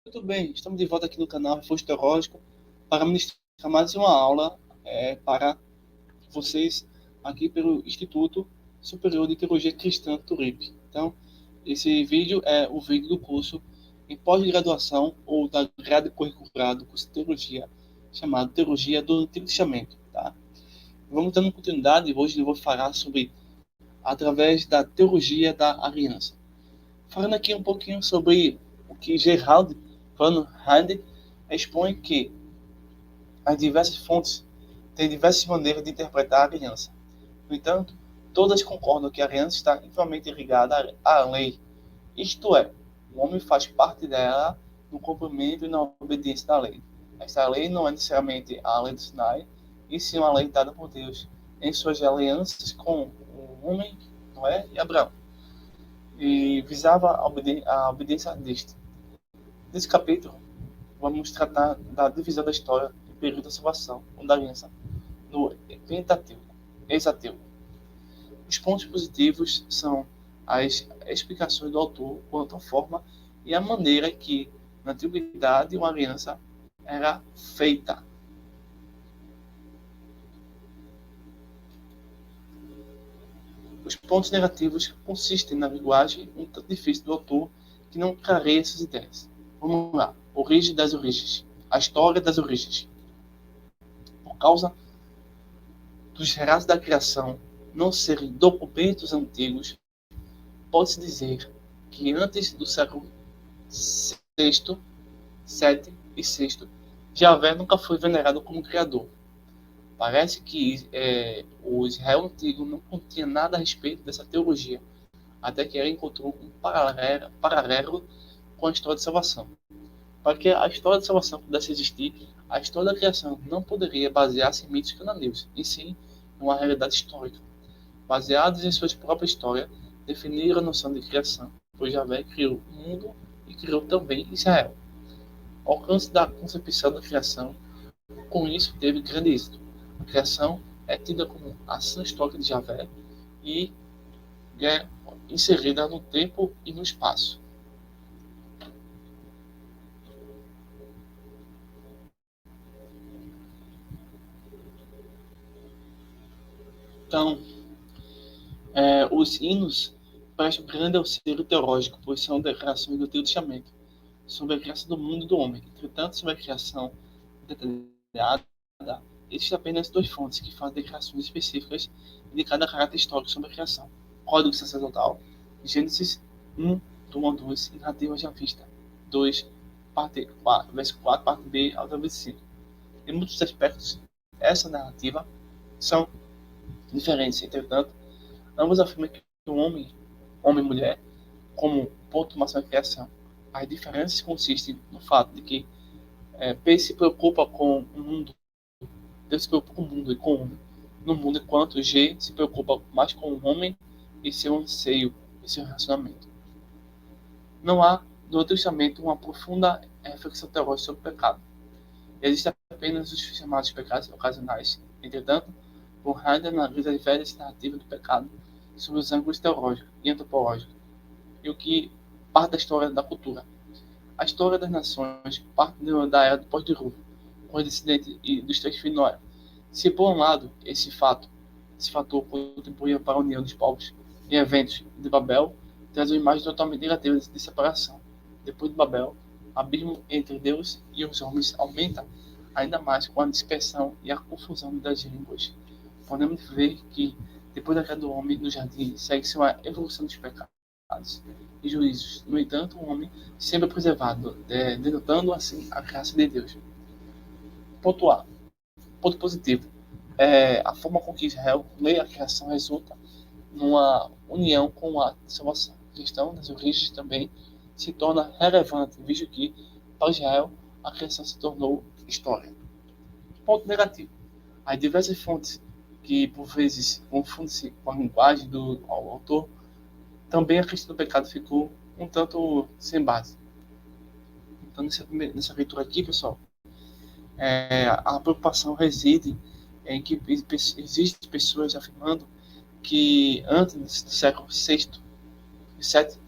Tudo bem, estamos de volta aqui no canal Reforço Teológico para ministrar mais uma aula para vocês aqui pelo Instituto Superior de Teologia Cristã Turip. Então, esse vídeo é o vídeo do curso em pós-graduação ou da grade curricular do curso de Teologia, chamado Teologia do Antigo Testamento. Tá? Vamos dando continuidade, hoje eu vou falar sobre através da Teologia da Aliança. Falando aqui um pouquinho sobre o que Gerald Van Hande expõe que as diversas fontes têm diversas maneiras de interpretar a aliança. No entanto, todas concordam que a aliança está intimamente ligada à lei, isto é, o homem faz parte dela no cumprimento e na obediência da lei. Esta lei não é necessariamente a lei do Sinai, e sim uma lei dada por Deus em suas alianças com o homem, Noé e Abraão, e visava a obediência deste. Nesse capítulo, vamos tratar da divisão da história do período da salvação, ou da aliança, no Pentateuco, Exateuco. Os pontos positivos são as explicações do autor quanto à forma e a maneira que, na antiguidade, uma aliança era feita. Os pontos negativos consistem na linguagem um tanto difícil do autor que não clareia essas ideias. Vamos lá. Origem das origens. A história das origens. Por causa dos relatos da criação não serem documentos antigos, pode-se dizer que antes do século VI, VII e VI, Javé nunca foi venerado como criador. Parece que o Israel antigo não continha nada a respeito dessa teologia, até que ela encontrou um paralelo com a história de salvação. Para que a história de salvação pudesse existir, a história da criação não poderia basear-se em mitos cananeus, e sim em uma realidade histórica. Baseados em sua própria história, definiram a noção de criação, pois Javé criou o mundo e criou também Israel. O alcance da concepção da criação, com isso, teve grande êxito. A criação é tida como ação histórica de Javé e é inserida no tempo e no espaço. Então, os hinos prestam grande auxílio teológico, pois são declarações do Antigo Testamento sobre a criação do mundo e do homem. Entretanto, sobre a criação detalhada, existem apenas duas fontes que fazem declarações específicas de cada caráter histórico sobre a criação. Código Sacerdotal, Gênesis 1, do 1 ao 2, e Narrativa já vista, 2, parte 4, verso 4, parte B, ao verso 5. Em muitos aspectos, essa narrativa são diferentes. Entretanto, ambos afirmam que o homem e mulher, como ponto de máxima criação. As diferenças consistem no fato de que P se preocupa com o mundo, Deus se preocupa com o mundo e com o homem. No mundo, enquanto G se preocupa mais com o homem e seu anseio e seu relacionamento. Não há, no Antigo Testamento, uma profunda reflexão teológica sobre o pecado. Existem apenas os chamados pecados ocasionais. Entretanto, o Heidegger analisa as velhas narrativas do pecado sobre os ângulos teológicos e antropológicos, e o que parte da história da cultura. A história das nações parte da era do pós-dilúvio, com os descendentes dos três filhos de Noé. Se, por um lado, esse fator contribuía para a união dos povos em eventos de Babel, traz uma imagem totalmente negativa de separação. Depois de Babel, o abismo entre Deus e os homens aumenta ainda mais com a dispersão e a confusão das línguas. Podemos ver que, depois da queda do homem no jardim, segue-se uma evolução dos pecados e juízos. No entanto, o homem sempre é preservado, denotando assim a graça de Deus. Ponto A. Ponto positivo. A forma com que Israel lê a criação resulta numa união com a salvação. A questão das origens também se torna relevante, visto que, para Israel, a criação se tornou história. Ponto negativo. As diversas fontes que, por vezes, confundem-se com a linguagem do autor, também a questão do pecado ficou um tanto sem base. Então, nessa leitura aqui, pessoal, a preocupação reside em que existem pessoas afirmando que antes do século VI e VII,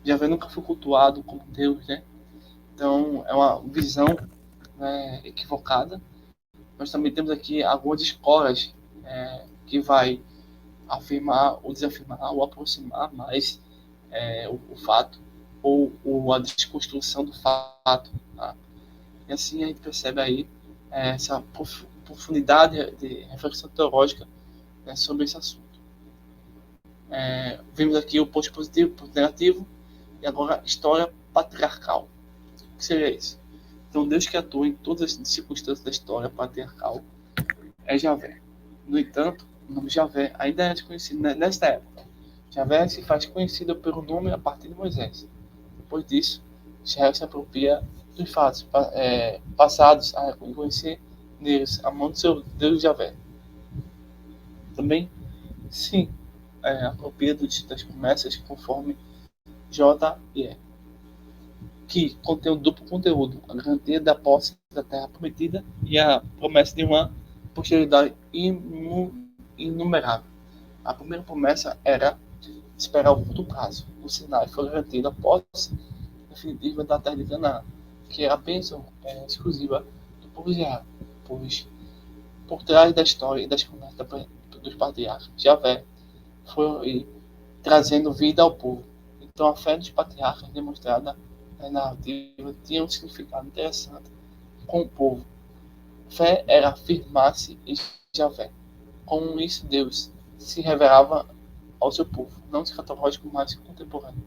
Javé nunca foi cultuado como Deus, né? Então, é uma visão, né, equivocada. Nós também temos aqui algumas escolas que vai afirmar ou desafirmar ou aproximar mais o fato ou a desconstrução do fato. Tá? E assim a gente percebe aí essa profundidade de reflexão teológica, né, sobre esse assunto. Vimos aqui o ponto positivo, o ponto negativo, e agora história patriarcal. O que seria isso? Então, Deus que atua em todas as circunstâncias da história patriarcal é Javé. No entanto, o nome Javé ainda é desconhecido nesta época. Javé se faz conhecido pelo nome a partir de Moisés. Depois disso, Israel se apropria dos fatos passados a reconhecer neles a mão do seu Deus Javé. Também, sim, apropria das promessas conforme J e E, que contém o duplo conteúdo, a garantia da posse da terra prometida e a promessa de uma posteridade inumerável. A primeira promessa era esperar o curto prazo. O Sinai foi garantido a posse definitiva da terra de Canaã, que é a bênção exclusiva do povo de Israel, pois por trás da história e das promessas dos patriarcas, Javé foi trazendo vida ao povo. Então a fé dos patriarcas demonstrada na narrativa tinha um significado interessante com o povo. Fé era afirmar-se em Javé. Com isso, Deus se revelava ao seu povo, não escatológico, mas contemporâneo.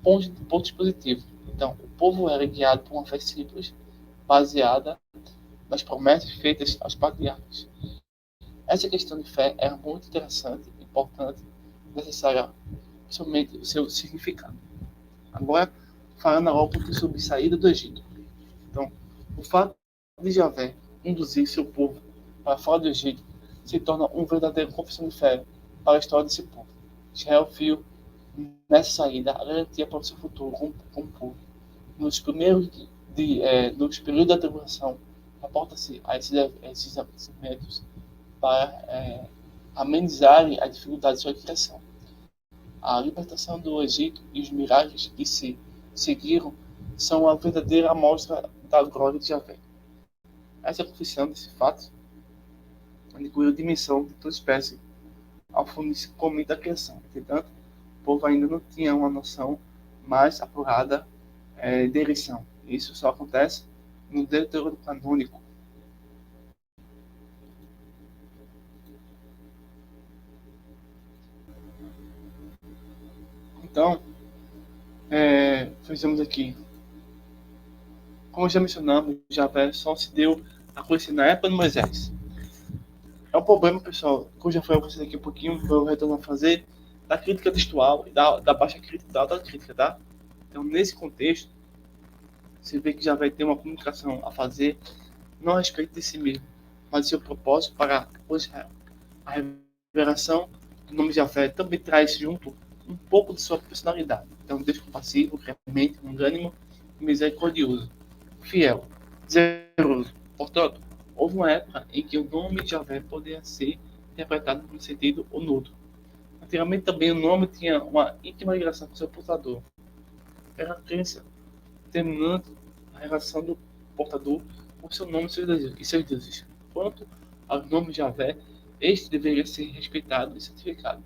Pontos positivos. Então, o povo era guiado por uma fé simples, baseada nas promessas feitas aos patriarcas. Essa questão de fé era muito interessante, importante, necessária, principalmente o seu significado. Agora, falando agora um pouquinho sobre saída do Egito. Então, o fato de Javé induzir seu povo para fora do Egito se torna um verdadeiro confissão de fé para a história desse povo. Israel viu nessa saída a garantia para o seu futuro como povo. Nos períodos da tribulação, reporta-se a esses acontecimentos para amenizarem a dificuldade de sua criação. A libertação do Egito e os milagres que se seguiram são a verdadeira amostra da glória de Javé. Essa confissão desse fato inclui a dimensão de toda espécie ao fornecer comida da criação. Entretanto, o povo ainda não tinha uma noção mais apurada de eleição. Isso só acontece no Deuteronômio canônico. Então, fizemos aqui. Como já mencionamos, Javé só se deu a conhecer na época de Moisés. É um problema, pessoal, que eu já falei com vocês aqui um pouquinho, vou retornar a fazer, da crítica textual e da baixa crítica, da alta crítica, tá? Então, nesse contexto, você vê que Javé tem uma comunicação a fazer, não a respeito de si mesmo, mas de seu propósito para Israel. A revelação do nome de Javé também traz junto um pouco de sua personalidade. Então, Deus compassivo, clemente, longânimo e misericordioso, fiel, zeloso. Portanto, houve uma época em que o nome de Javé poderia ser interpretado no sentido ou no outro. Antigamente também o nome tinha uma íntima ligação com seu portador. Era a crença determinante a relação do portador com seu nome e seus deuses. Quanto ao nome de Javé, este deveria ser respeitado e santificado.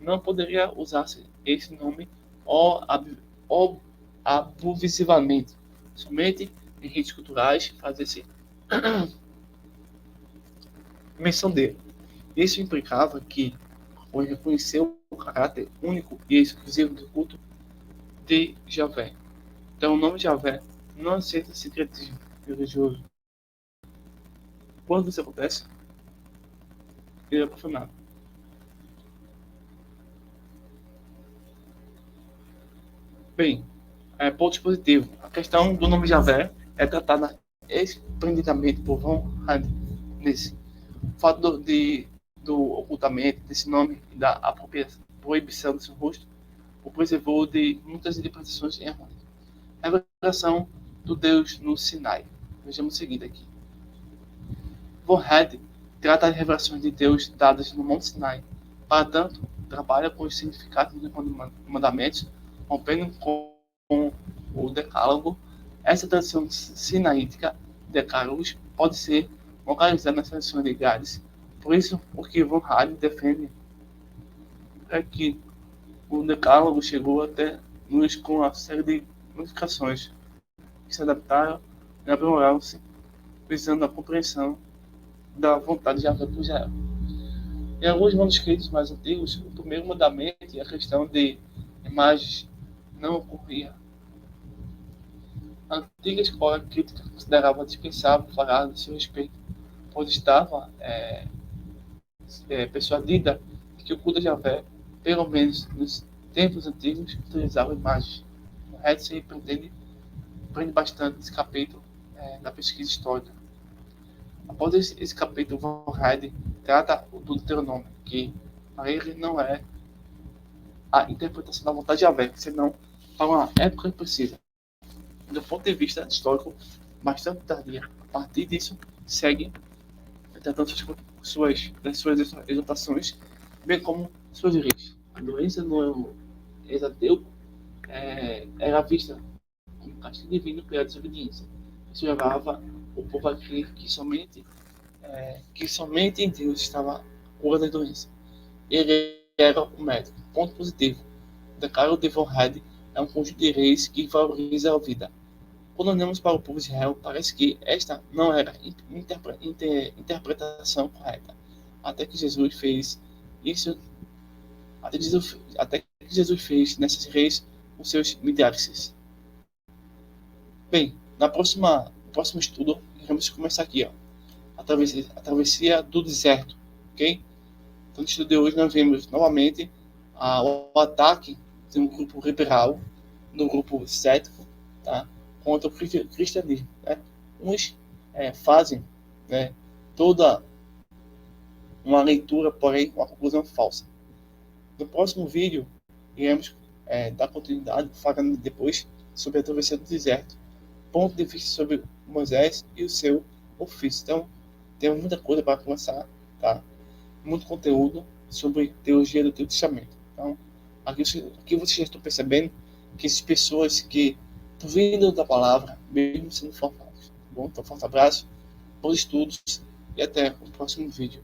Não poderia usar-se esse nome abusivamente. Somente em ritos culturais fazer-se menção dele. Isso implicava que o reconheceu o caráter único e exclusivo do culto de Javé. Então, o nome de Javé não aceita secretismo religioso. Quando isso acontece, ele é profanado. Bem, ponto positivo. A questão do nome Javé é tratada esplendidamente por Von Hand nesse. O fato do ocultamento desse nome e da proibição do seu rosto o preservou de muitas interpretações errôneas. A revelação do Deus no Sinai. Vejamos o seguinte aqui. Von Hand trata as revelações de Deus dadas no Monte Sinai. Para tanto, trabalha com os significados dos mandamentos, rompendo com o decálogo Essa tradição sinaítica de Carlos pode ser localizada nas tradições de Gades. Por isso, o que Von Halen defende é que o Decálogo chegou até nós com uma série de modificações que se adaptaram e aprimoraram-se, visando a compreensão da vontade de Yahvé por Israel. Em alguns manuscritos mais antigos, o primeiro mandamento e a questão de imagens não ocorria. A antiga escola crítica considerava dispensável falar a seu respeito, pois estava persuadida de que o culto de Yahvé, pelo menos nos tempos antigos, utilizava imagens. O Hetzel prende bastante esse capítulo da pesquisa histórica. Após esse capítulo, Von Heide trata do Deuteronômio, que para ele não é a interpretação da vontade de Yahvé, senão para uma época precisa. Do ponto de vista histórico, bastante tardia. A partir disso, segue tratando suas exaltações, bem como suas leis. A doença no exateu era vista como castigo divino pela desobediência. Isso levava o povo a crer que somente em Deus estava a cura da doença. Ele era o médico. Ponto positivo. O decálogo de Von Heide é um conjunto de leis que valoriza a vida. Quando olhamos para o povo de Israel, parece que esta não era a interpretação correta. Até que Jesus fez isso, até que Jesus fez nessas leis os seus milagres. Bem, no próximo estudo, vamos começar aqui, ó, a travessia do deserto, ok? Então, no estudo de hoje, nós vemos novamente o ataque de um grupo liberal, do grupo cético, tá? Contra o cristianismo. Né? Uns fazem, né, toda uma leitura, porém uma conclusão falsa. No próximo vídeo, iremos dar continuidade, falando depois sobre a travessia do deserto, ponto de vista sobre Moisés e o seu ofício. Então, temos muita coisa para começar, tá? Muito conteúdo sobre teologia do Antigo Testamento. Então, aqui vocês já estão percebendo que essas pessoas que duvidam da palavra, mesmo sendo formados. Bom, então, forte abraço, bons estudos e até o próximo vídeo.